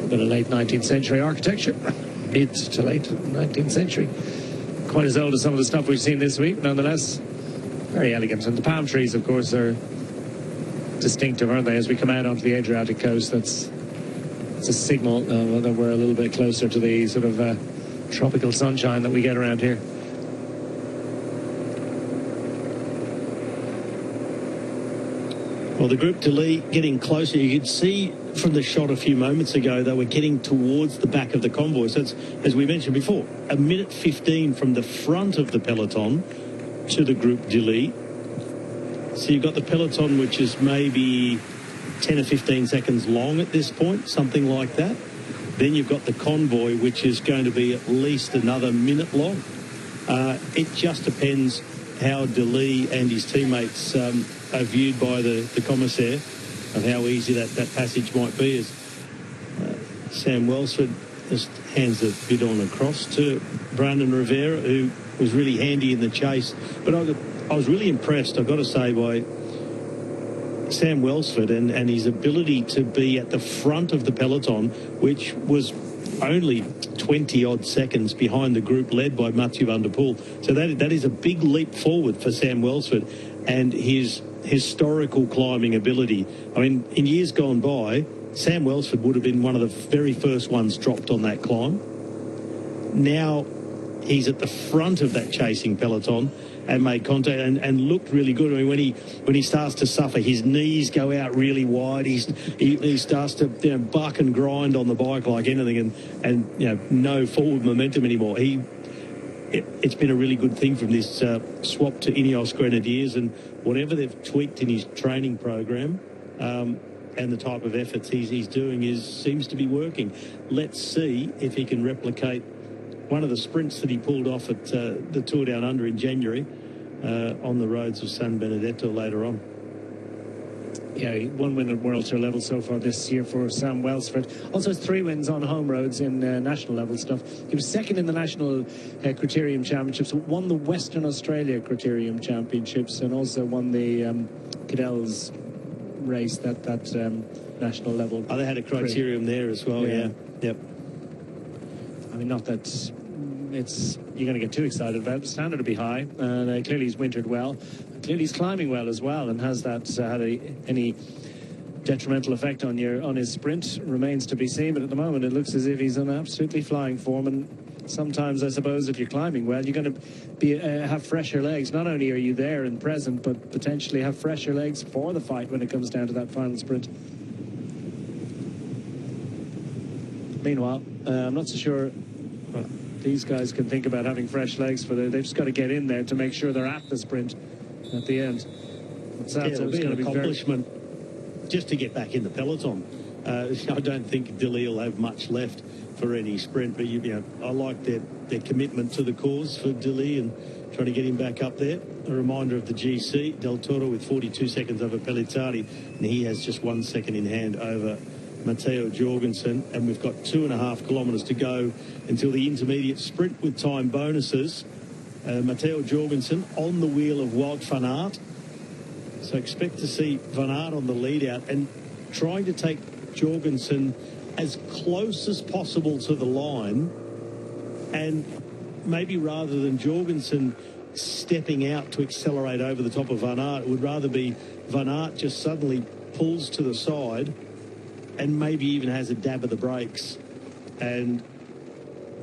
A bit of late 19th century architecture, mid to late 19th century. Quite as old as some of the stuff we've seen this week, nonetheless. Very elegant. And the palm trees, of course, are distinctive, aren't they? As we come out onto the Adriatic coast, it's a signal that we're a little bit closer to the sort of tropical sunshine that we get around here. Well, the group Aduli getting closer. You could see from the shot a few moments ago, they were getting towards the back of the convoy. So it's, as we mentioned before, 1:15 from the front of the peloton to the group Aduli. So you've got the peloton, which is maybe 10 or 15 seconds long at this point, something like that. Then you've got the convoy, which is going to be at least another minute long. It just depends how Aduli and his teammates are viewed by the commissaire of how easy that passage might be. As Sam Welsford just hands the bidon across to Brandon Rivera, who was really handy in the chase. But I was really impressed, I've got to say, by Sam Welsford and his ability to be at the front of the peloton, which was only 20-odd seconds behind the group led by Mathieu van der Poel. So that is a big leap forward for Sam Welsford and his historical climbing ability. I mean, in years gone by, Sam Welsford would have been one of the very first ones dropped on that climb. Now he's at the front of that chasing peloton and made contact and looked really good. I mean, when he starts to suffer, his knees go out really wide. He starts to buck and grind on the bike like anything, and no forward momentum anymore. It's been a really good thing from this swap to Ineos Grenadiers, and whatever they've tweaked in his training program and the type of efforts he's doing seems to be working. Let's see if he can replicate one of the sprints that he pulled off at the Tour Down Under in January on the roads of San Benedetto later on. Yeah, one win at World Tour level so far this year for Sam Welsford. Also has 3 wins on home roads in national level stuff. He was second in the National Criterium Championships, won the Western Australia Criterium Championships, and also won the Cadell's race, that national level. Oh, they had a criterium there as well, yeah. Yep. I mean, not that you're going to get too excited about it. The standard to be high, and clearly he's wintered well. Clearly he's climbing well as well, and has that had any detrimental effect on his sprint remains to be seen. But at the moment, it looks as if he's in absolutely flying form. And sometimes, I suppose, if you're climbing well, you're going to have fresher legs. Not only are you there and present, but potentially have fresher legs for the fight when it comes down to that final sprint. Meanwhile, I'm not so sure these guys can think about having fresh legs they've just got to get in there to make sure they're at the sprint at the end. It'll be an accomplishment just to get back in the peloton. I don't think Aduli will have much left for any sprint, but I like their commitment to the cause for Aduli and trying to get him back up there. A reminder of the GC, Del Toro with 42 seconds over Pellizzari, and he has just 1 second in hand over Matteo Jorgensen, and we've got 2.5 kilometres to go until the intermediate sprint with time bonuses. Matteo Jorgensen on the wheel of Wout van Aert, so expect to see van Aert on the lead out and trying to take Jorgensen as close as possible to the line, and maybe rather than Jorgensen stepping out to accelerate over the top of van Aert, it would rather be van Aert just suddenly pulls to the side and maybe even has a dab of the brakes and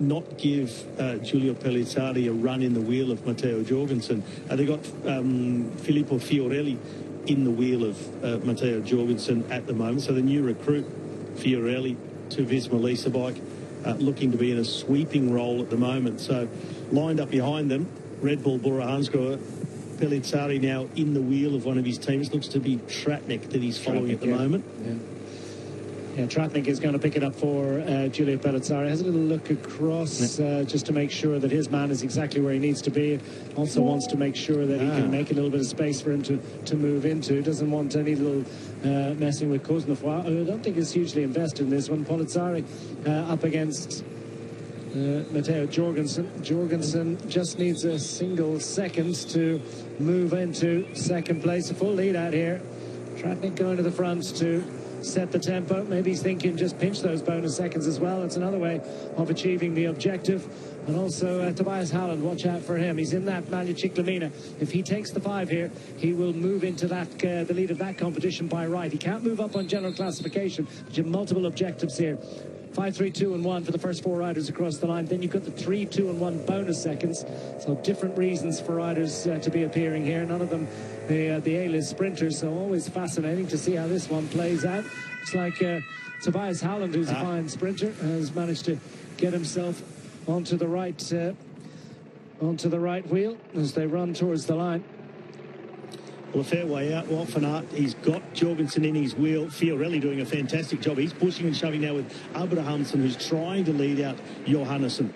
not give Giulio Pellizzari a run in the wheel of Matteo Jorgensen. They got Filippo Fiorelli in the wheel of Matteo Jorgensen at the moment. So the new recruit, Fiorelli, to Visma Lease bike, looking to be in a sweeping role at the moment. So lined up behind them, Red Bull Bora Hansgrohe, Pellizzari now in the wheel of one of his teams. Looks to be Tratnik that he's following at the moment. Yeah, Tratnik is going to pick it up for Giulio Pellizzari. Has a little look across just to make sure that his man is exactly where he needs to be. Also wants to make sure that he can make a little bit of space for him to move into. Doesn't want any little messing with Cosnefroy. I don't think is hugely invested in this one. Pellizzari up against Matteo Jorgensen. Jorgensen just needs a single second to move into second place. A full lead out here. Tratnik going to the front to set the tempo. Maybe he's thinking just pinch those bonus seconds as well. It's another way of achieving the objective. And also Tobias Halland, watch out for him. He's in that Malya-Chiklamina. If he takes the 5 here, he will move into that the lead of that competition by right. He can't move up on general classification, but you have multiple objectives here. 5, 3, 2 and 1 for the first 4 riders across the line. Then you've got the 3, 2 and 1 bonus seconds. So different reasons for riders to be appearing here. None of them the A-list sprinters. So always fascinating to see how this one plays out. It's like Tobias Halland, who's a fine sprinter, has managed to get himself onto the right wheel as they run towards the line. Well, a fair way out. Wout van Aert, he's got Jorgensen in his wheel. Fiorelli doing a fantastic job. He's pushing and shoving now with Abrahamsen, who's trying to lead out Johannesson.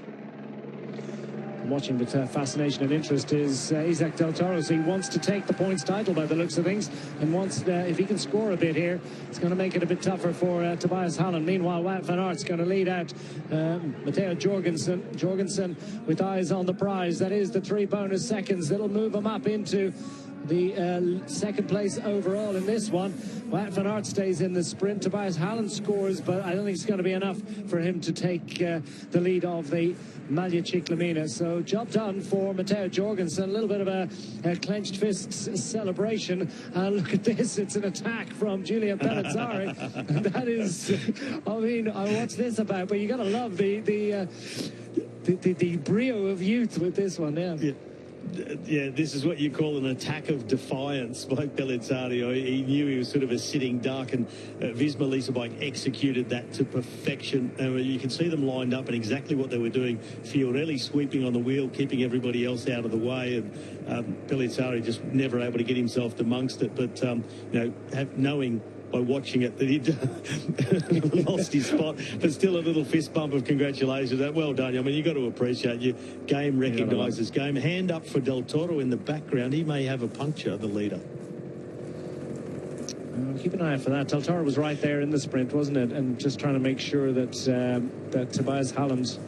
Watching with fascination and interest is Isaac Del Toro. So he wants to take the points title by the looks of things, and wants if he can score a bit here, it's going to make it a bit tougher for Tobias Halland. Meanwhile, Wout van Aert's going to lead out Matteo Jorgensen. Jorgensen with eyes on the prize. That is the 3 bonus seconds that'll move him up into the second place overall in this one. Wout van Aert stays in the sprint. Tobias Halland scores, but I don't think it's going to be enough for him to take the lead of the Malya-Chiklamina. So job done for Matteo Jorgensen. A little bit of a clenched fists celebration. And look at this, it's an attack from Giulio Pellizzari. That is, I mean, what's this about? But you got to love the brio of youth with this one. Yeah, this is what you call an attack of defiance by Pellizzari. He knew he was sort of a sitting duck, and Visma Leasebike executed that to perfection. You can see them lined up and exactly what they were doing. Fiorelli sweeping on the wheel, keeping everybody else out of the way, and Pellizzari just never able to get himself amongst it. But, knowing by watching it that he'd lost his spot, but still a little fist bump of congratulations. Well done. I mean, you've got to appreciate your game recognises game. Hand up for Del Toro in the background. He may have a puncture, the leader. Keep an eye out for that. Del Toro was right there in the sprint, wasn't it? And just trying to make sure that that Tobias Halland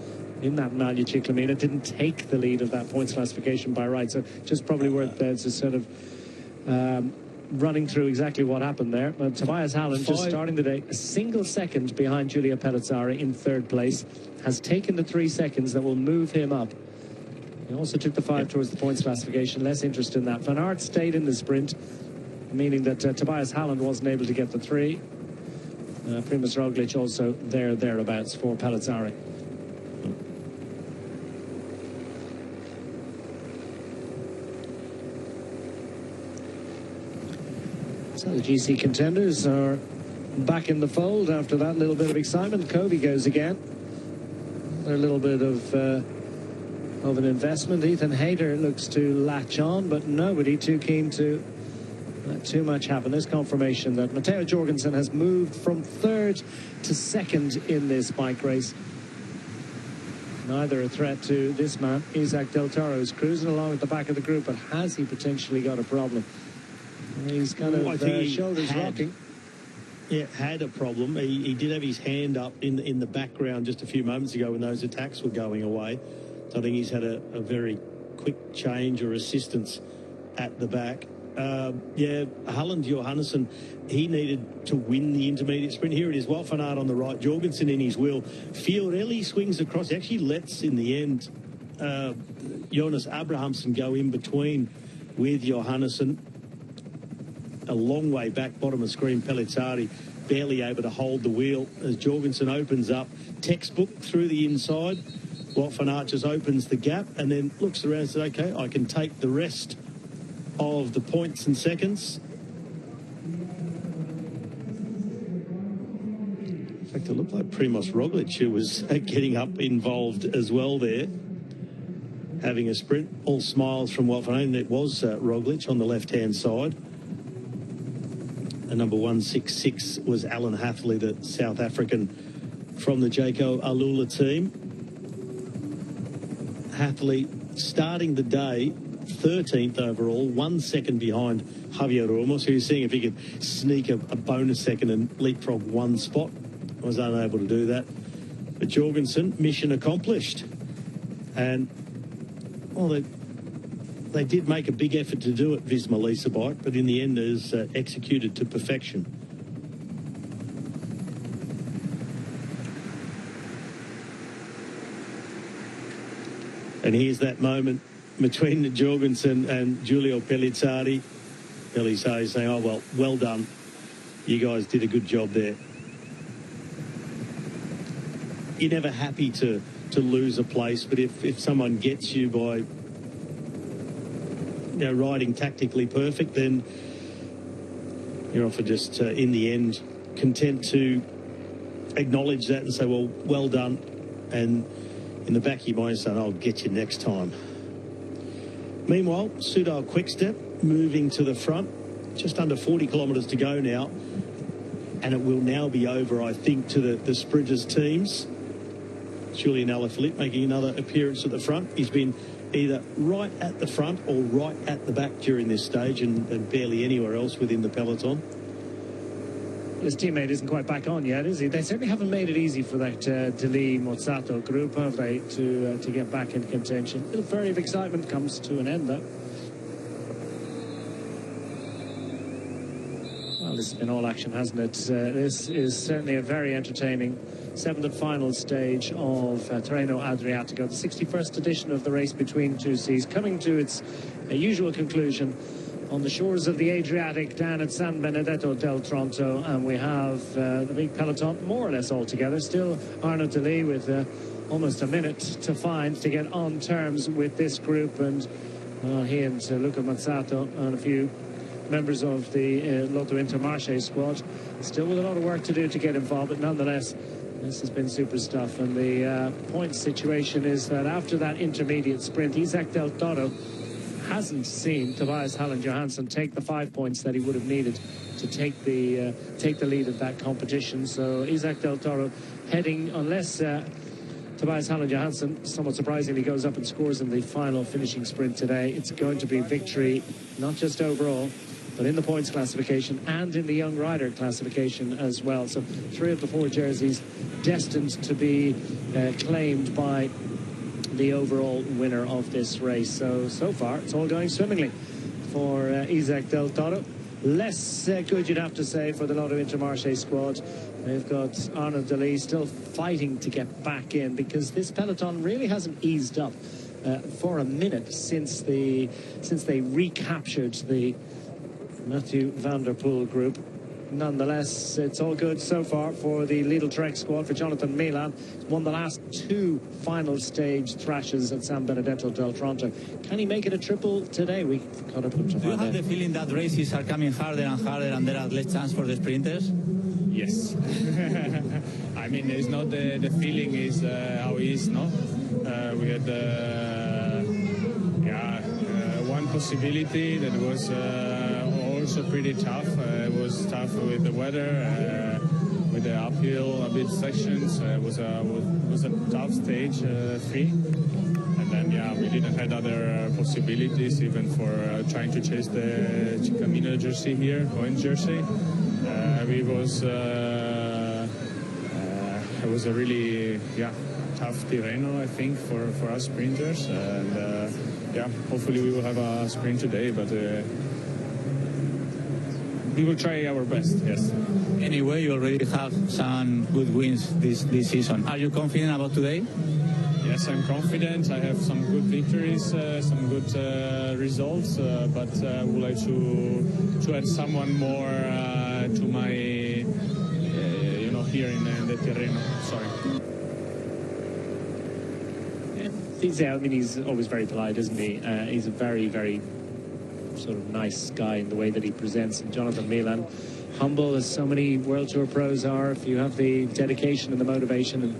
in that Malya-Chiklamina didn't take the lead of that points classification by right. So just probably worth to sort of running through exactly what happened there. But Tobias Halland just starting the day a single second behind Giulio Pellizzari in 3rd place, has taken the 3 seconds that will move him up. He also took the 5 towards the points classification. Less interest in that. Van Aert stayed in the sprint, meaning that Tobias Halland wasn't able to get the 3. Primož Roglič also thereabouts for Pellizzari. So the GC contenders are back in the fold after that little bit of excitement. Covey goes again. A little bit of an investment. Ethan Hayter looks to latch on, but nobody too keen to let too much happen. There's confirmation that Matteo Jorgensen has moved from 3rd to 2nd in this bike race. Neither a threat to this man. Isaac Del Toro is cruising along at the back of the group, but has he potentially got a problem? He's kind of shoulders rocking. Yeah, had a problem. He did have his hand up in the background just a few moments ago when those attacks were going away. So I think he's had a very quick change or assistance at the back. Halland Johannesson, he needed to win the intermediate sprint. Here it is, Wout van Aert on the right, Jorgensen in his wheel. Fiorelli swings across. He actually lets, in the end, Jonas Abrahamsen go in between with Johannesson. A long way back, bottom of screen, Pellizzari barely able to hold the wheel as Jorgensen opens up. Textbook through the inside. Wout van Aert just opens the gap and then looks around and says, okay, I can take the rest of the points and seconds. In fact, it looked like Primož Roglič, who was getting up involved as well there, having a sprint. All smiles from Wout van Aert. It was Roglič on the left-hand side. And number 166 was Alan Hathley, the South African from the Jaco Alula team. Hathley starting the day 13th overall, 1 second behind Javier Ramos, who's seeing if he could sneak a bonus second and leapfrog 1 spot. Was unable to do that. But Jorgensen, mission accomplished. And, well, they did make a big effort to do it, Visma Leasebike, but in the end is executed to perfection. And here's that moment between Jorgensen and Giulio Pellizzari. Pellizzari saying, oh, well done. You guys did a good job there. You're never happy to lose a place, but if someone gets you by riding tactically perfect, then you're often just, in the end, content to acknowledge that and say, well done. And in the back of your mind, saying, I'll get you next time. Meanwhile, Soudal Quickstep moving to the front. Just under 40 kilometres to go now. And it will now be over, I think, to the sprinters' teams. Julian Alaphilippe making another appearance at the front. He's been either right at the front or right at the back during this stage and barely anywhere else within the peloton. His teammate isn't quite back on yet, is he? They certainly haven't made it easy for that Aduli Mozzato group, have they, to get back in contention. A little flurry of excitement comes to an end, though. Well, this has been all action, hasn't it? This is certainly a very entertaining seventh and final stage of Tirreno Adriatico, the 61st edition of the race between two seas, coming to its usual conclusion on the shores of the Adriatic down at San Benedetto del Tronto, and we have the big peloton more or less all together. Still Arnaud Delis with almost a minute to find to get on terms with this group, and he and Luca Mozzato and a few members of the Lotto Intermarché squad still with a lot of work to do to get involved, but nonetheless this has been super stuff. And the point situation is that after that intermediate sprint, Isaac Del Toro hasn't seen Tobias Hallen-Johansson take the 5 points that he would have needed to take the lead of that competition. So Isaac Del Toro heading, unless Tobias Hallen-Johansson somewhat surprisingly goes up and scores in the final finishing sprint today, it's going to be victory, not just overall, but in the points classification and in the young rider classification as well. So 3 of the 4 jerseys destined to be claimed by the overall winner of this race. So far it's all going swimmingly for Isaac Del Toro. Less good, you'd have to say, for the Lotto Intermarché squad. They've got Arnaud Delis still fighting to get back in, because this peloton really hasn't eased up for a minute since they recaptured the Mathieu van der Poel group. Nonetheless, it's all good so far for the Lidl Trek squad. For Jonathan Milan, won the last 2 final stage thrashes at San Benedetto del Tronto. Can he make it a triple today? We caught up with Do you have the feeling that races are coming harder and harder and there are less chance for the sprinters? Yes. I mean, it's not the feeling is how it is, no? We had one possibility that was also pretty tough. It was tough with the weather, with the uphill a bit sections. It was a tough stage 3, and then we didn't have other possibilities even for trying to chase the Camino jersey here, Cohen jersey. It was a really tough Tirreno, I think, for us sprinters, and hopefully we will have a sprint today, but we will try our best. Yes. Anyway, you already have some good wins this season. Are you confident about today? Yes, I'm confident. I have some good victories, some good results, but I would like to add someone more to my, here in the Tirreno. Sorry. I mean, he's always very polite, isn't he? He's a very, very sort of nice guy in the way that he presents. And Jonathan Milan, humble as so many World Tour pros are. If you have the dedication and the motivation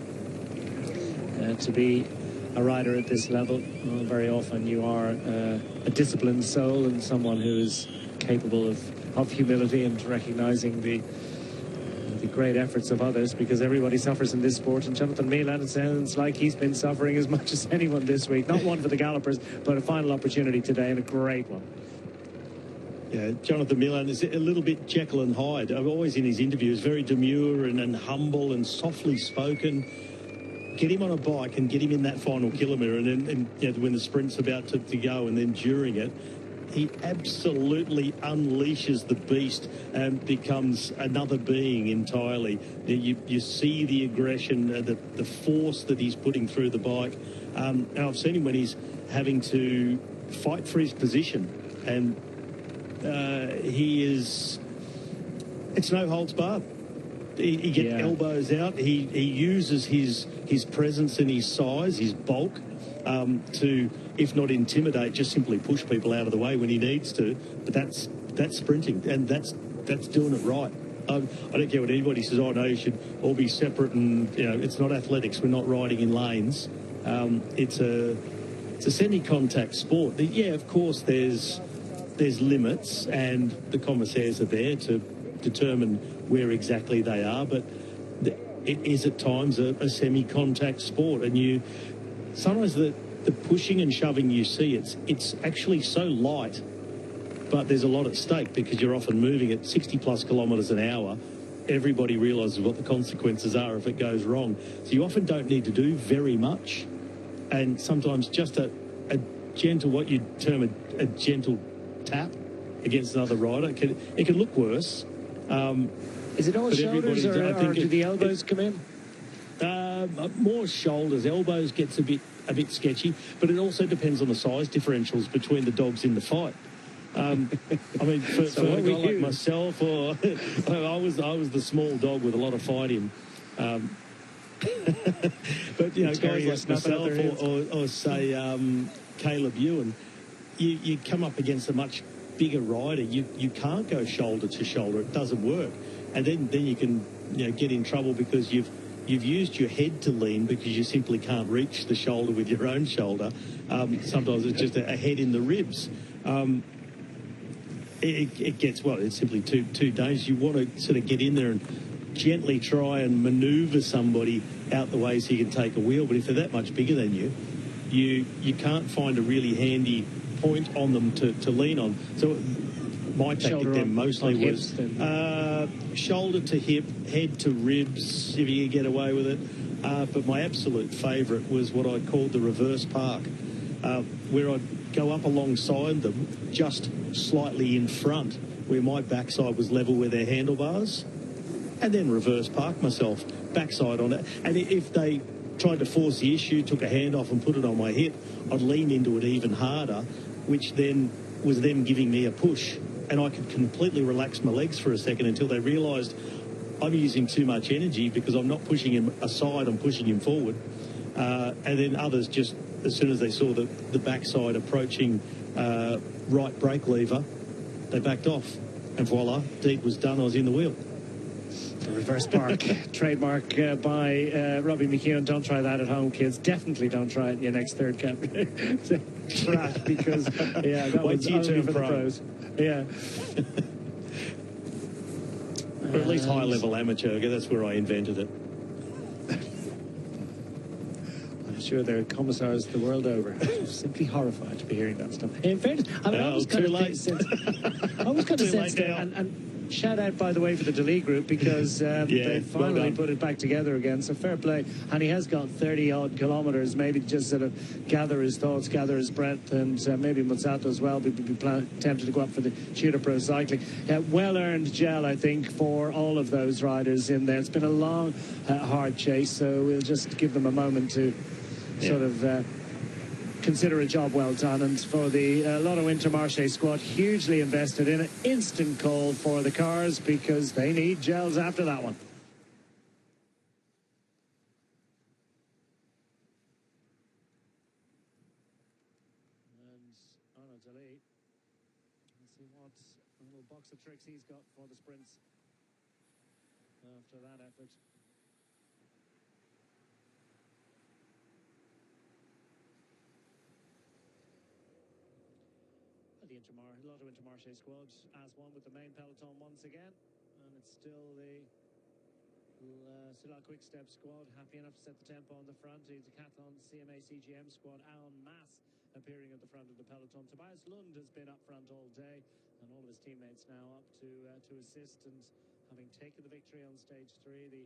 and to be a rider at this level, well, very often you are a disciplined soul and someone who is capable of humility and recognizing the great efforts of others, because everybody suffers in this sport. And Jonathan Milan, it sounds like he's been suffering as much as anyone this week. Not one for the gallopers, but a final opportunity today, and a great one. Yeah, Jonathan Milan is a little bit Jekyll and Hyde. Always in his interviews, very demure and humble and softly spoken. Get him on a bike and get him in that final kilometre, and when the sprint's about to go, and then during it, he absolutely unleashes the beast and becomes another being entirely. You see the aggression, the force that he's putting through the bike, And I've seen him when he's having to fight for his position, and he is. It's no holds barred. He gets elbows out. He uses his presence and his size, his bulk, to, if not intimidate, just simply push people out of the way when he needs to. But that's sprinting, and that's doing it right. I don't care what anybody says. Oh no, you should all be separate, and it's not athletics. We're not riding in lanes. It's a semi-contact sport. Yeah, of course, there's limits, and the commissaires are there to determine where exactly they are. But it is at times a semi-contact sport, and sometimes the pushing and shoving you see, it's actually so light, but there's a lot at stake because you're often moving at 60 plus kilometres an hour. Everybody realises what the consequences are if it goes wrong. So you often don't need to do very much. And sometimes just a gentle, what you'd term a gentle tap against another rider, it can look worse. Is it all shoulders, or do the elbows come in? More shoulders. Elbows gets a bit sketchy, but it also depends on the size differentials between the dogs in the fight. I mean, for a guy like myself, or I was the small dog with a lot of fight in. But guys like myself, or say Caleb Ewan, you come up against a much bigger rider. You can't go shoulder to shoulder. It doesn't work, and then you can get in trouble because you've used your head to lean because you simply can't reach the shoulder with your own shoulder. Sometimes it's just a head in the ribs. It gets, it's simply too dangerous. You want to sort of get in there and gently try and manoeuvre somebody out the way so you can take a wheel. But if they're that much bigger than you can't find a really handy point on them to lean on. So my tactic then mostly was shoulder to hip, head to ribs, if you could get away with it. But my absolute favourite was what I called the reverse park, where I'd go up alongside them, just slightly in front, where my backside was level with their handlebars, and then reverse park myself, backside on it. And if they tried to force the issue, took a hand off and put it on my hip, I'd lean into it even harder, which then was them giving me a push. And I could completely relax my legs for a second until they realised I'm using too much energy because I'm not pushing him aside, I'm pushing him forward. And then others just, as soon as they saw the backside approaching right brake lever, they backed off. And voila, deed was done, I was in the wheel. The reverse park, trademark by Robbie McKeown. Don't try that at home, kids. Definitely don't try it in your next third cap track because, that was only for the pros. Yeah. Or at least high-level amateur. That's where I invented it. I'm sure there are commissars the world over simply horrified to be hearing that stuff. In fairness, I mean, I was kind of sensed and shout out, by the way, for the Aduli group because they finally put it back together again. So fair play. And he has got 30-odd kilometres, maybe just sort of gather his thoughts, gather his breath, and maybe Mozzato as well be tempted to go up for the Tutor Pro cycling. Well-earned gel, I think, for all of those riders in there. It's been a long, hard chase, so we'll just give them a moment to sort of consider a job well done. And for the Lotto Intermarché squad, hugely invested in an instant call for the cars because they need gels after that one. And Aduli, let's see what little box of tricks he's got for the sprints after that effort. The Lotto Intermarché squad as one with the main peloton once again, and it's still the Soudal Quick Step squad, happy enough to set the tempo on the front. The Decathlon CMA CGM squad en masse appearing at the front of the peloton. Tobias Lund has been up front all day, and all of his teammates now up to assist, and having taken the victory on stage 3, the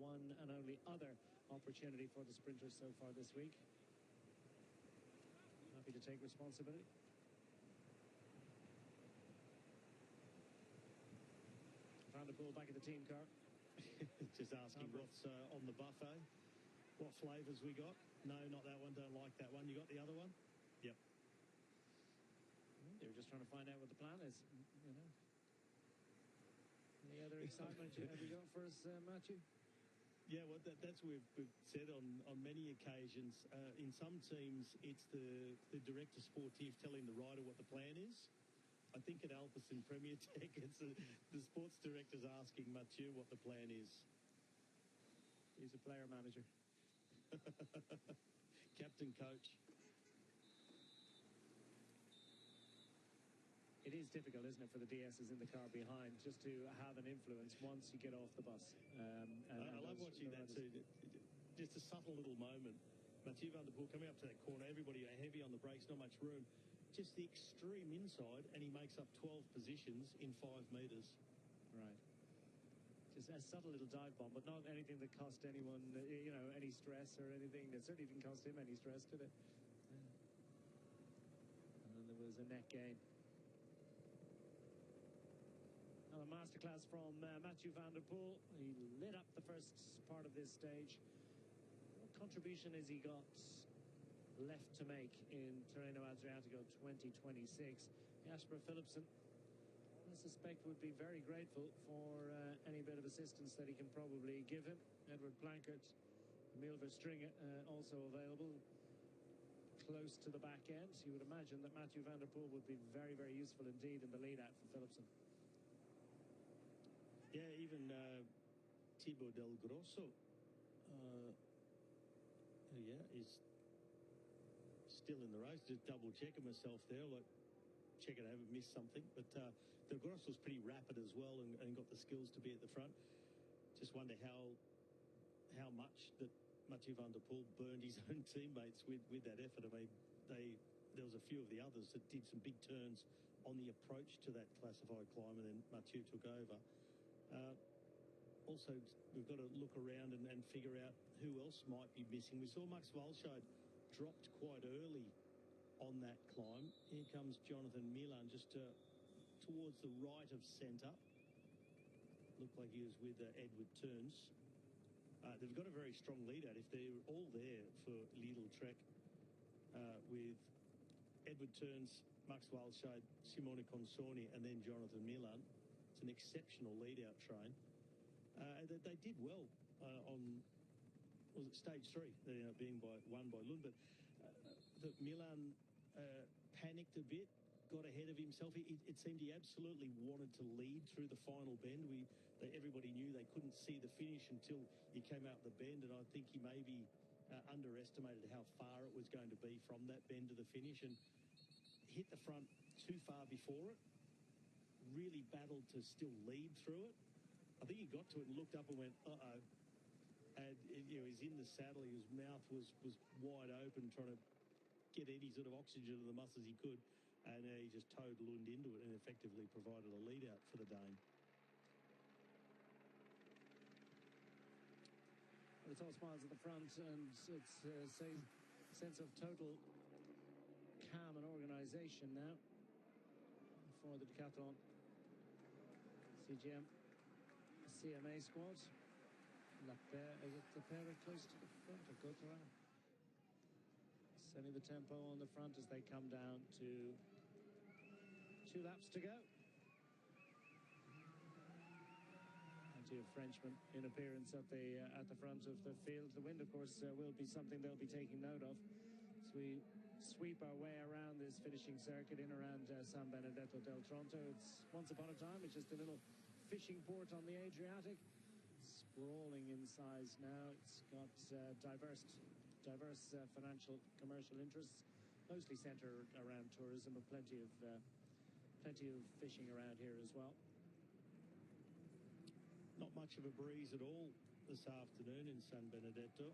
one and only other opportunity for the sprinters so far this week. Happy to take responsibility. Found a pull back at the team car. Just asking what's on the buffet. What flavours we got? No, not that one. Don't like that one. You got the other one? Yep. They were just trying to find out what the plan is, you know. Any other excitement have you got for us, Matthew? Yeah, well, that's what we've said on many occasions. In some teams, it's the director sportif telling the rider what the plan is. I think at Alpecin Premier Tech, it's the sports director's asking Mathieu what the plan is. He's a player manager. Captain coach. It is difficult, isn't it, for the DSs in the car behind just to have an influence once you get off the bus. I love watching that too. Just a subtle little moment. Mathieu van der Poel coming up to that corner, everybody heavy on the brakes, not much room. Just the extreme inside, and he makes up 12 positions in 5 metres. Right. Just a subtle little dive bomb, but not anything that cost anyone, you know, any stress or anything. It certainly didn't cost him any stress, did it? And then there was a net gain. Another masterclass from Mathieu van der Poel. He lit up the first part of this stage. What contribution has he got left to make in Tirreno Adriatico 2026? Jasper Philipsen, I suspect, would be very grateful for any bit of assistance that he can probably give him. Edward Blankert, Emil Verstringen also available close to the back end. You would imagine that Mathieu van der Poel would be very, very useful indeed in the lead-out for Philipsen. Yeah, even Thibaut Del Grosso, is still in the race. Just double-checking myself there, like checking I haven't missed something. But Del Grosso's pretty rapid as well and got the skills to be at the front. Just wonder how much that Mathieu van der Poel burned his own teammates with that effort. I mean, there was a few of the others that did some big turns on the approach to that classified climb, and then Mathieu took over. Also, we've got to look around and figure out who else might be missing. We saw Max Walscheid dropped quite early on that climb. Here comes Jonathan Milan just towards the right of centre. Looked like he was with Edward Turns. They've got a very strong lead out. If they're all there for Lidl Trek with Edward Turns, Max Walscheid, Simone Consoni, and then Jonathan Milan. It's an exceptional lead-out train. They did well on, was it stage 3? They ended up being won by Lund, but Milan panicked a bit, got ahead of himself. It seemed he absolutely wanted to lead through the final bend. Everybody knew they couldn't see the finish until he came out the bend, and I think he maybe underestimated how far it was going to be from that bend to the finish and hit the front too far before it. Really battled to still lead through it. I think he got to it and looked up and went, uh-oh. And, you know, he's in the saddle. His mouth was wide open, trying to get any sort of oxygen to the muscles he could. And he just towed Lund into it and effectively provided a lead out for the Dane. Well, it's all smiles at the front, and it's a sense of total calm and organisation now for the Decathlon CGM CMA squad. Lapierre close to the front of Gautran. Setting the tempo on the front as they come down to 2 laps to go. Plenty of Frenchmen in appearance at the front of the field. The wind, of course, will be something they'll be taking note of as we sweep our way around this finishing circuit in around San Benedetto del Tronto. It's once upon a time, it's just a little fishing port on the Adriatic. Sprawling in size now. It's got diverse financial, commercial interests, mostly centred around tourism, but plenty of fishing around here as well. Not much of a breeze at all this afternoon in San Benedetto.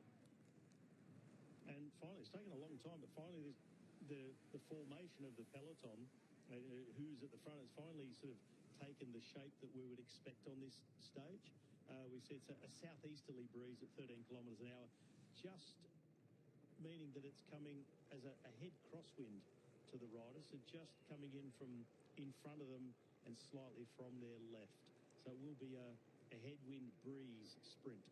And finally, it's taken a long time, but finally the formation of the peloton, who's at the front, has finally sort of taken the shape that we would expect on this stage. We see it's a southeasterly breeze at 13 kilometres an hour, just meaning that it's coming as a head crosswind to the riders, so just coming in from in front of them and slightly from their left. So it will be a headwind breeze sprint.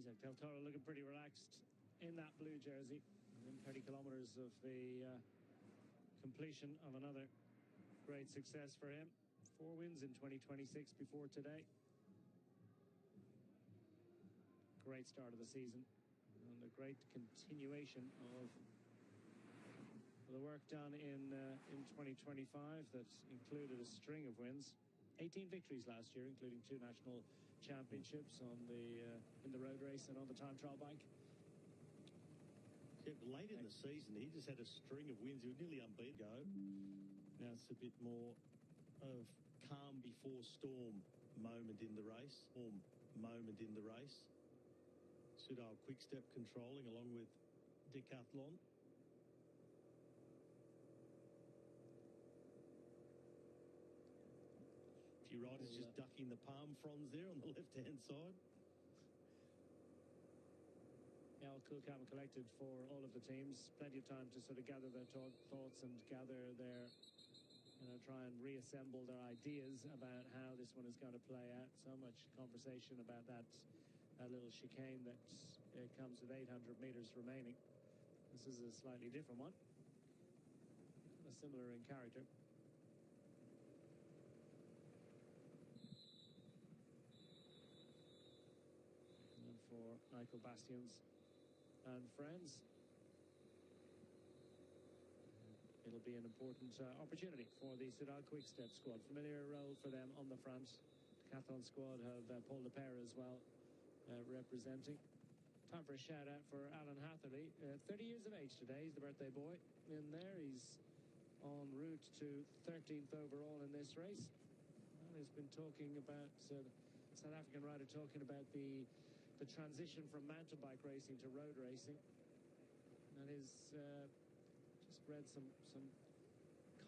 Isaac Del Toro looking pretty relaxed in that blue jersey. Within 30 kilometers of the completion of another great success for him. 4 wins in 2026 before today. Great start of the season and a great continuation of the work done in 2025 that included a string of wins. 18 victories last year, including 2 national championships on the in the road race and on the time trial bike. Yeah, late in the season, he just had a string of wins. He was nearly unbeaten. Now it's a bit more of calm before storm moment in the race. Sudal Quick-Step controlling along with Decathlon. A few riders just ducking the palm fronds there on the left-hand side. Yeah, all cool, calm and collected for all of the teams. Plenty of time to sort of gather their thoughts and gather their, try and reassemble their ideas about how this one is going to play out. So much conversation about that little chicane that comes with 800 meters remaining. This is a slightly different one. Similar in character. And for Michael Bastians and friends, it'll be an important opportunity for the Sudal Quick-Step squad. Familiar role for them on the front. The Decathlon squad have Paul Lepere as well representing. Time for a shout out for Alan Hatherley. 30 years of age today. He's the birthday boy in there. He's en route to 13th overall in this race. And he's been talking about South African rider talking about the transition from mountain bike racing to road racing. And is just read some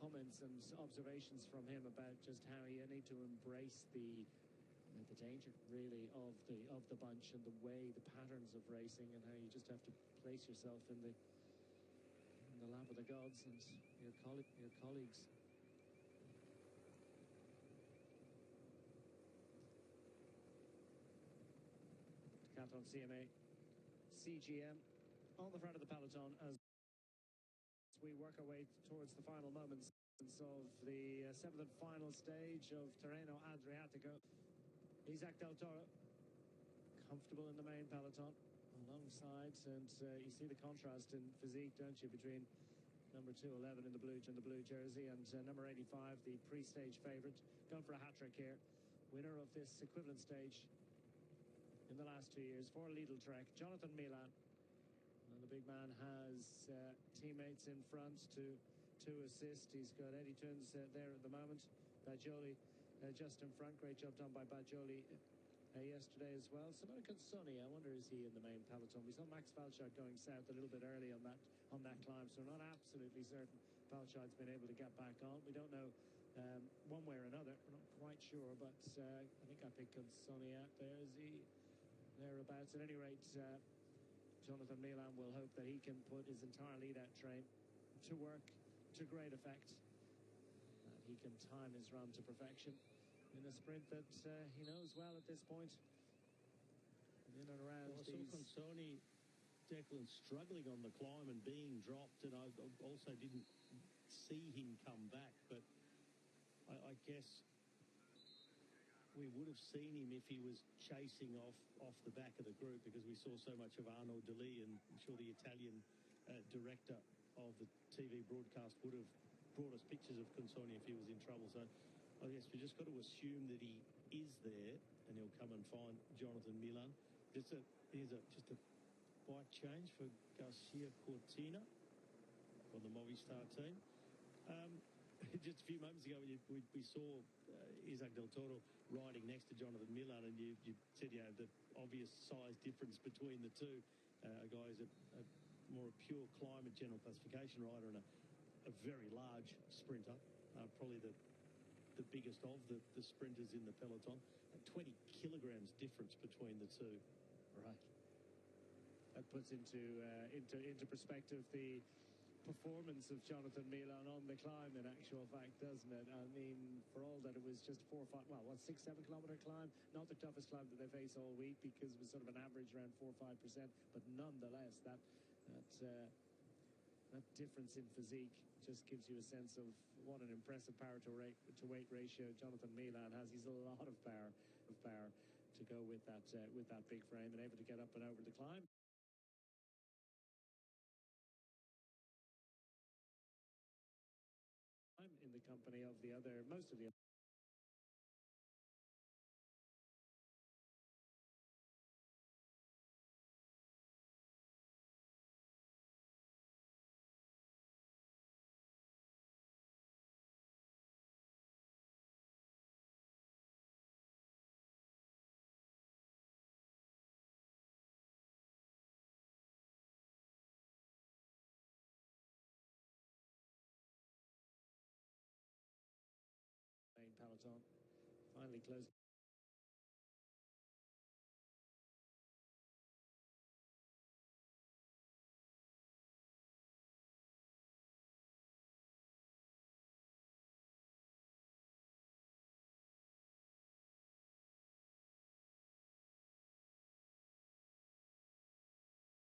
comments and observations from him about just how you need to embrace the danger really of the bunch and the patterns of racing, and how you just have to place yourself in the lap of the gods and your colleagues. Decathlon CMA CGM on the front of the peloton as we work our way towards the final moments of the 7th and final stage of Tirreno Adriatico. Isaac Del Toro comfortable in the main peloton alongside, and you see the contrast in physique, don't you, between number 211 in the blue jersey and number 85, the pre-stage favourite, going for a hat-trick here, winner of this equivalent stage in the last 2 years for Lidl Trek, Jonathan Milan. And the big man has teammates in front to assist. He's got Eddie Tunes there at the moment. Bajoli just in front. Great job done by Bajoli yesterday as well. Simona Consoni, I wonder, is he in the main peloton? We saw Max Falchard going south a little bit early on that climb, so we're not absolutely certain Falchard's been able to get back on. We don't know one way or another. We're not quite sure, but I think I picked Consoni out there. Is he thereabouts? At any rate, Jonathan Milan will hope that he can put his entire lead-out train to work to great effect. That he can time his run to perfection in a sprint that he knows well at this point. In and around I saw Consoni, Declan, struggling on the climb and being dropped, and I also didn't see him come back, but I guess we would have seen him if he was chasing off the back of the group, because we saw so much of Aduli, and I'm sure the Italian director of the TV broadcast would have brought us pictures of Consoni if he was in trouble. So I guess we just got to assume that he is there, and he'll come and find Jonathan Milan. Just a bike change for Garcia Cortina on the Movistar team. Just a few moments ago, we saw Isaac Del Toro riding next to Jonathan Milan, and you said, the obvious size difference between the two. A guy who's more a pure climber, general classification rider, and a very large sprinter, probably the biggest of the sprinters in the peloton. 20 kilograms difference between the two. Right. That puts into perspective the performance of Jonathan Milan on the climb, in actual fact, doesn't it? I mean, for all that it was just 4 or 5, well, what, 6-7 kilometre climb, not the toughest climb that they face all week, because it was sort of an average around 4 or 5%, but nonetheless, that difference in physique just gives you a sense of what an impressive power to weight ratio Jonathan Milan has. He's a lot of power to go with that big frame, and able to get up and over the climb. I'm in the company of most of the main peloton. Finally closing.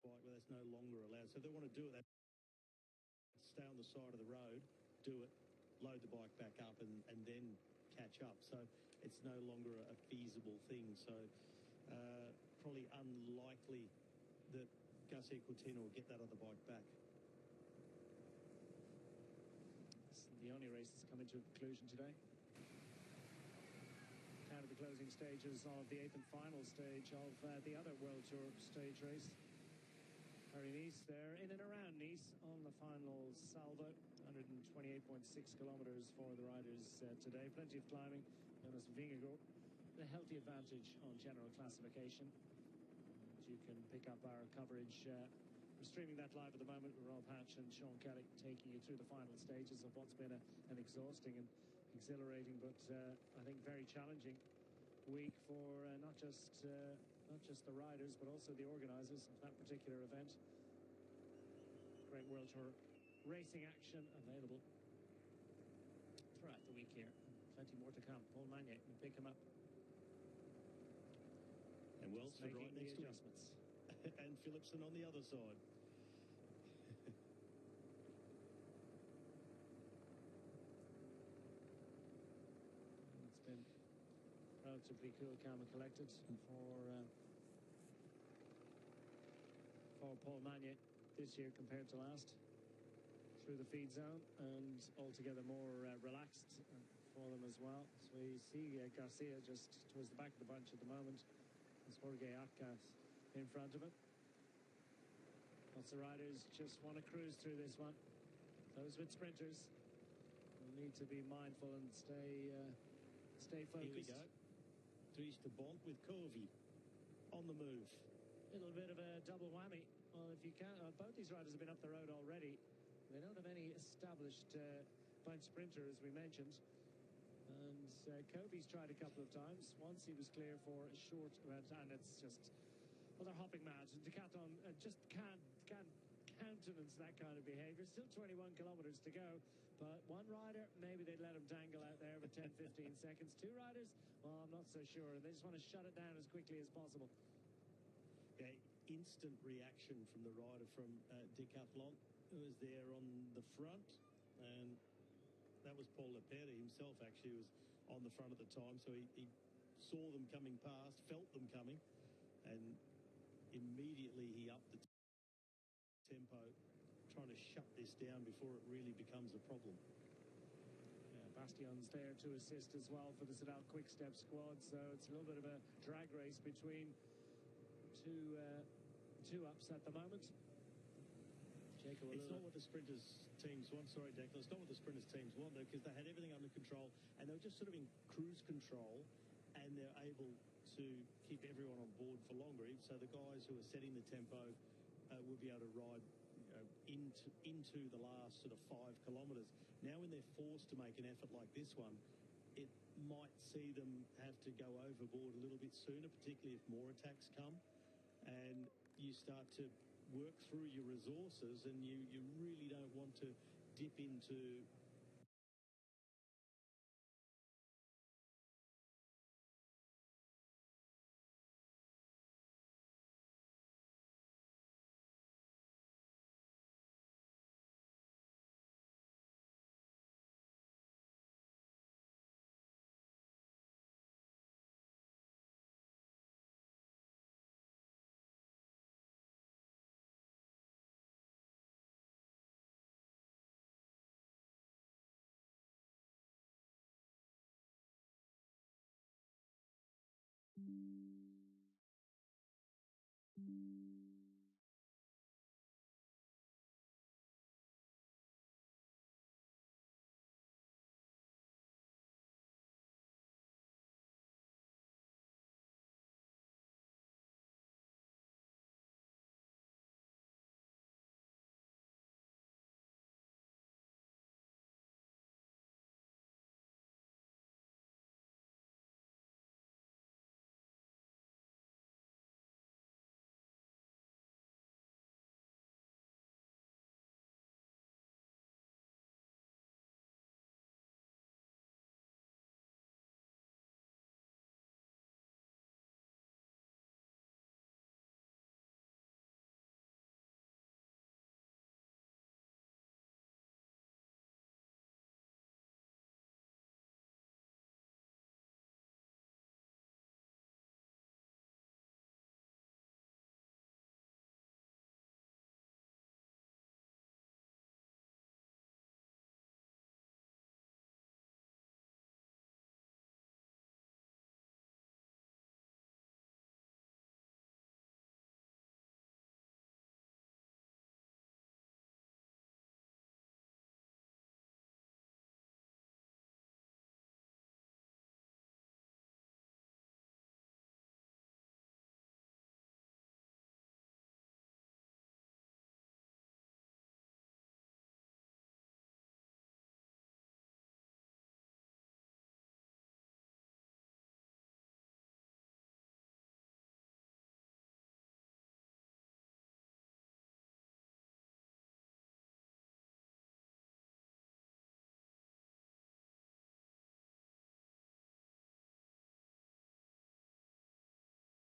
Where that's no longer allowed. So they want to do it, stay on the side of the road, do it, load the bike back up and then catch up. So it's no longer a feasible thing. So probably unlikely that Garcia Cortina will get that other bike back. This is the only race that's come into a conclusion today. Down to the closing stages of the 8th and final stage of the other World Tour stage race. Paris-Nice there, in and around Nice on the final salvo. 128.6 kilometres for the riders today. Plenty of climbing. Jonas Vingegaard, a healthy advantage on general classification. And you can pick up our coverage. We're streaming that live at the moment with Rob Hatch and Sean Kelly, taking you through the final stages of what's been an exhausting and exhilarating, but I think very challenging week for not just the riders, but also the organisers of that particular event. Great World Tour racing action available throughout the week here. Plenty more to come. Paul Magne will pick him up. And Wells right next to adjustments. And Philipson on the other side. It's been relatively cool, calm and collected for Paul Magne this year compared to last, through the feed zone, and altogether more relaxed for them as well. So we see Garcia just towards the back of the bunch at the moment. There's Jorge Atkas in front of him. Lots of riders just want to cruise through this one. Those with sprinters will need to be mindful and stay focused. Here we go. Dries de Bont with Corvi on the move. A little bit of a double whammy. Well, if you can, both these riders have been up the road already. They don't have any established bunch sprinter, as we mentioned. And Kobe's tried a couple of times. Once he was clear for a short amount, and it's just, well, they're hopping mad. Decathlon just can't countenance that kind of behaviour. Still 21 kilometres to go, but one rider, maybe they'd let him dangle out there for 10-15 seconds. Two riders, well, I'm not so sure. They just want to shut it down as quickly as possible. Yeah, instant reaction from the rider from Decathlon, who was there on the front, and that was Paul Lepere himself, actually, who was on the front at the time. So he saw them coming past, felt them coming, and immediately he upped the tempo, trying to shut this down before it really becomes a problem. Yeah, Bastion's there to assist as well for the Sedal Quick Step squad, so it's a little bit of a drag race between two ups at the moment. It's not what the sprinters teams want. Sorry, Declan. It's not what the sprinters teams want, though, because they had everything under control and they were just sort of in cruise control, and they're able to keep everyone on board for longer. So the guys who are setting the tempo will be able to ride into the last sort of 5 kilometres. Now, when they're forced to make an effort like this one, it might see them have to go overboard a little bit sooner, particularly if more attacks come, and you start to work through your resources, and you really don't want to dip into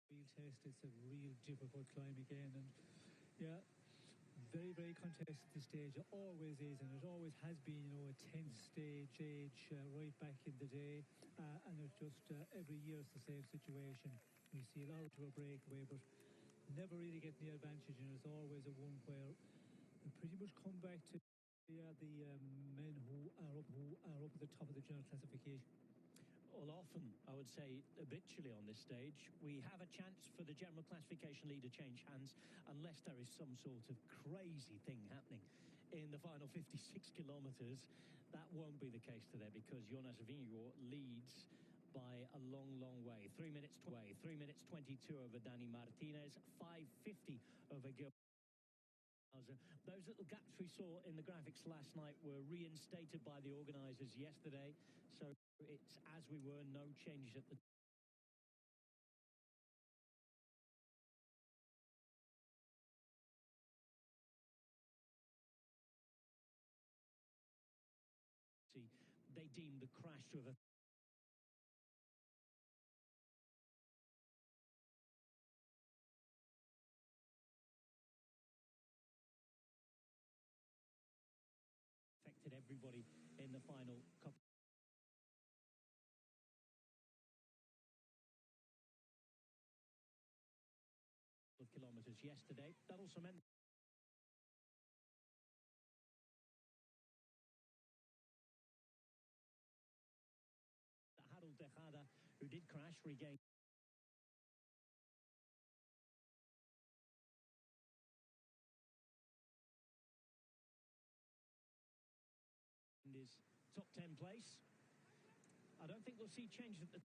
real test. It's a real difficult climb again, and yeah, very, very contested this stage. It always is, and it always has been, you know, a tense stage right back in the day, and it's just every year it's the same situation. We see a lot of a breakaway, but never really getting the advantage, and it's always a one where we pretty much come back to the men who are up at the top of the general classification. Well, often, I would say, habitually on this stage, we have a chance for the general classification lead to change hands unless there is some sort of crazy thing happening in the final 56 kilometres. That won't be the case today because Jonas Vingegaard leads by a long, long way. 3 minutes 22 over Danny Martinez, 5:50 over Gil. Those little gaps we saw in the graphics last night were reinstated by the organisers yesterday, so it's as we were, no changes at the they deemed the crash to have affected everybody in the final couple of kilometres yesterday. That also meant that Harold Tejada, who did crash, regained his top 10 place. I don't think we'll see changes at the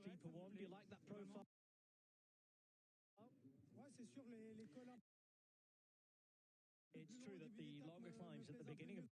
steeper one. Do you like that profile? It's true that the longer climbs at the beginning of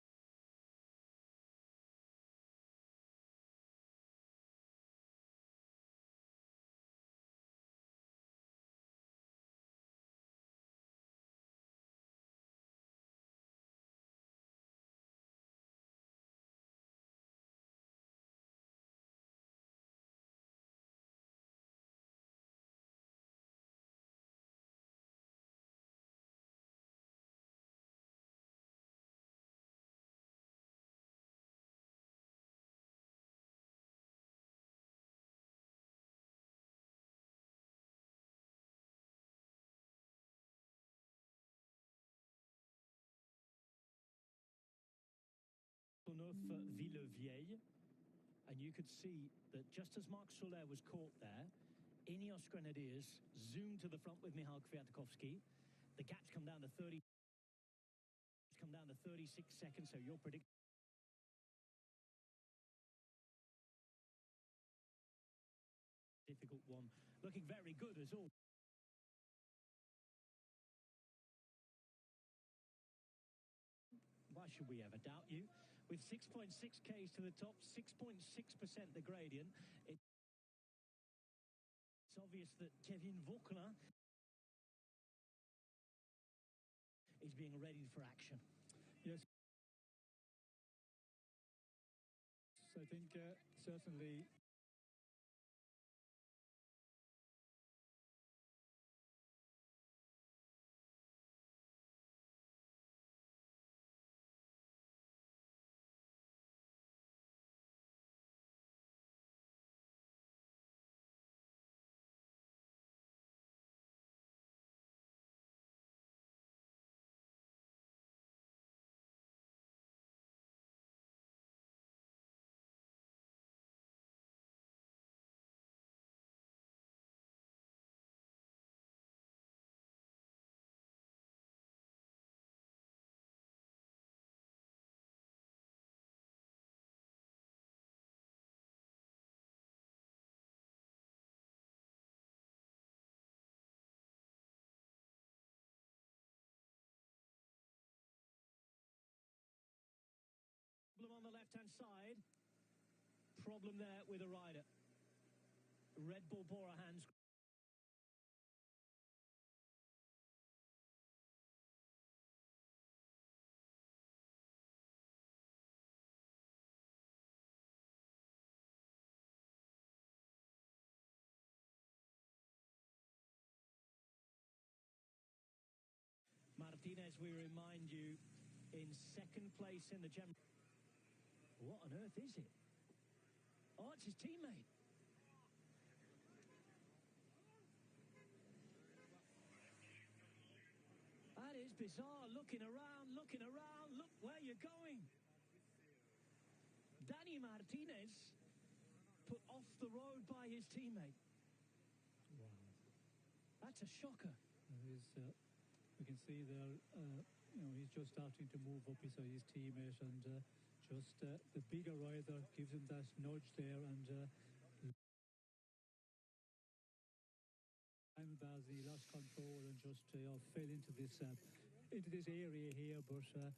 Villevieille, and you could see that just as Marc Soler was caught there, Ineos Grenadiers zoomed to the front with Michał Kwiatkowski. The gaps come down to 36 seconds, so your prediction difficult one, looking very good as all. Why should we ever doubt you? With 6.6 Ks to the top, 6.6% the gradient, it's obvious that Kevin Vauquelin is being readied for action. Yes. I think certainly problem on the left-hand side. Problem there with a rider. Red Bull Bora hands. Martinez, we remind you, in second place in the general. What on earth is it? Oh, it's his teammate. That is bizarre. Looking around, look where you're going. Danny Martinez put off the road by his teammate. wow. That's a shocker. There is, we can see there, he's just starting to move up beside his teammate, and just the bigger rider gives him that nudge there, and he lost control and just fell into this area here. But yeah,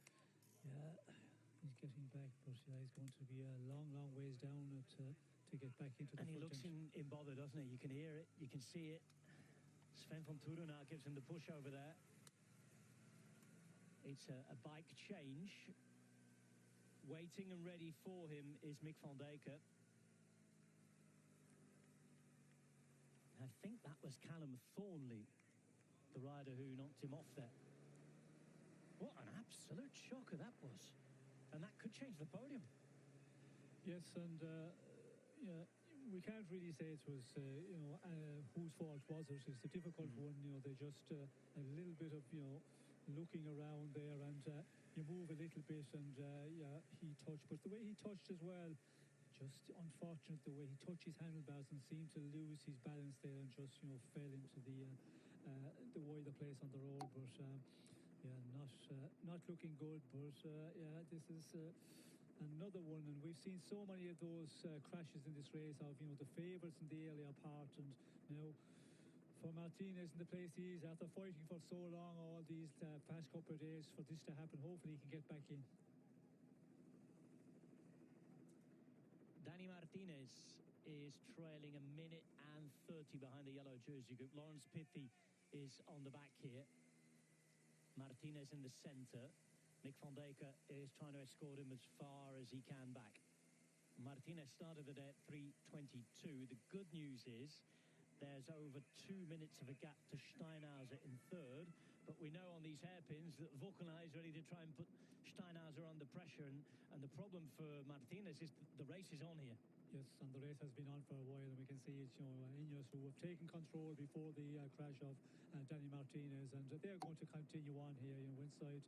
he's getting back, but he's going to be a long ways down to get back into the. And he looks in bother, doesn't he? You can hear it, you can see it. Sven van Toorn gives him the push over there. It's a bike change. Waiting and ready for him is Mick van Dijk. I think that was Callum Thornley, the rider who knocked him off there. What an absolute shocker that was. And that could change the podium. Yes, and yeah, we can't really say it was, whose fault was it. It's a difficult one, they just a little bit of, looking around there, and you move a little bit, and yeah, he touched. But the way he touched as well, just unfortunate the way he touched his handlebars and seemed to lose his balance there, and just fell into the wider place on the road. But yeah, not looking good. But yeah, this is another one, and we've seen so many of those crashes in this race of, you know, the favourites in the earlier part, and now for Martinez in the place he is, after fighting for so long all these past couple of days, for this to happen, hopefully he can get back in. Danny Martinez is trailing 1 minute and 30 behind the yellow jersey group. Lawrence Pithy is on the back here. Martinez in the centre. Mick van Dijk is trying to escort him as far as he can back. Martinez started the day at 3:22. The good news is there's over 2 minutes of a gap to Steinhauser in third, but we know on these hairpins that Vogelnay is ready to try and put Steinhauser under pressure, and the problem for Martinez is the race is on here. Yes, and the race has been on for a while, and we can see it's, you know, Ineos who have taken control before the crash of Danny Martinez, and they're going to continue on here. You know, inside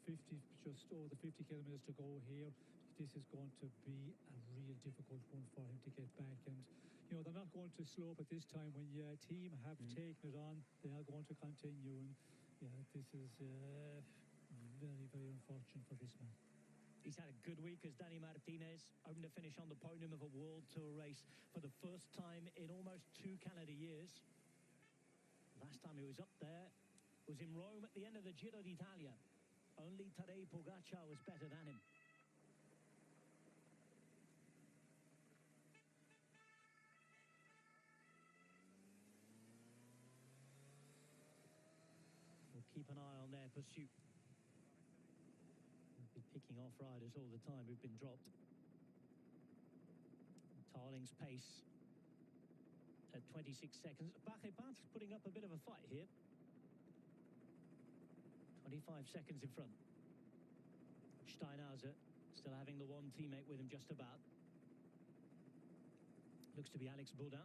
50, just over the 50 kilometres to go here. This is going to be a real difficult one for him to get back, and you know, they're not going to slow up at this time. When your team have taken it on, they are going to continue, and yeah, this is very, very unfortunate for this man. He's had a good week as Danny Martinez, hoping to finish on the podium of a World Tour race for the first time in almost 2 calendar years. Last time he was up there was in Rome at the end of the Giro d'Italia. Only Tadej Pogacar was better than him. We'll keep an eye on their pursuit. Be picking off riders all the time who've been dropped. Tarling's pace at 26 seconds. Barret putting up a bit of a fight here. 25 seconds in front. Steinhauser still having the one teammate with him just about. Looks to be Alex Bourdin.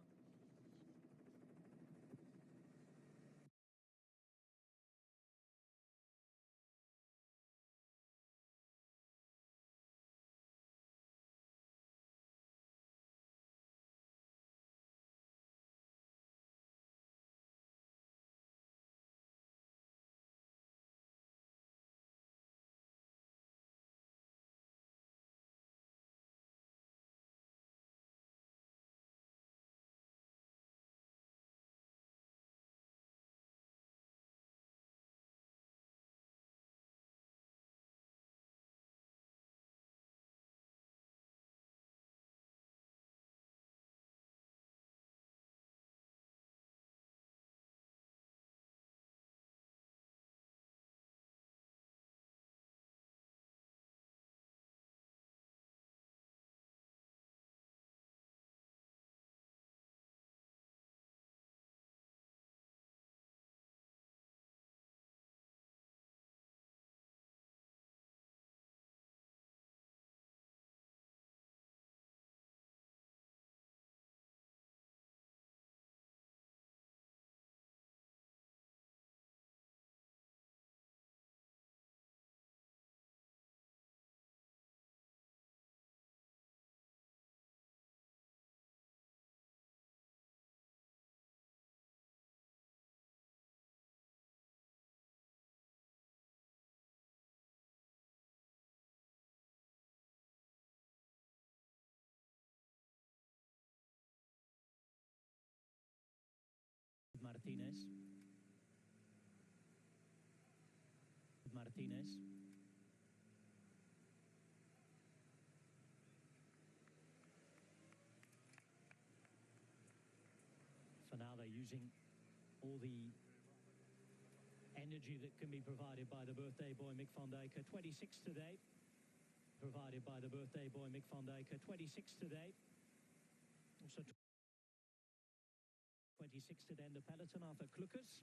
Martinez. For now, they're using all the energy that can be provided by the birthday boy Mick van Dijk. 26 today. Provided by the birthday boy Mick van Dijk. 26 today. Also 26 to end the peloton after Klukkers.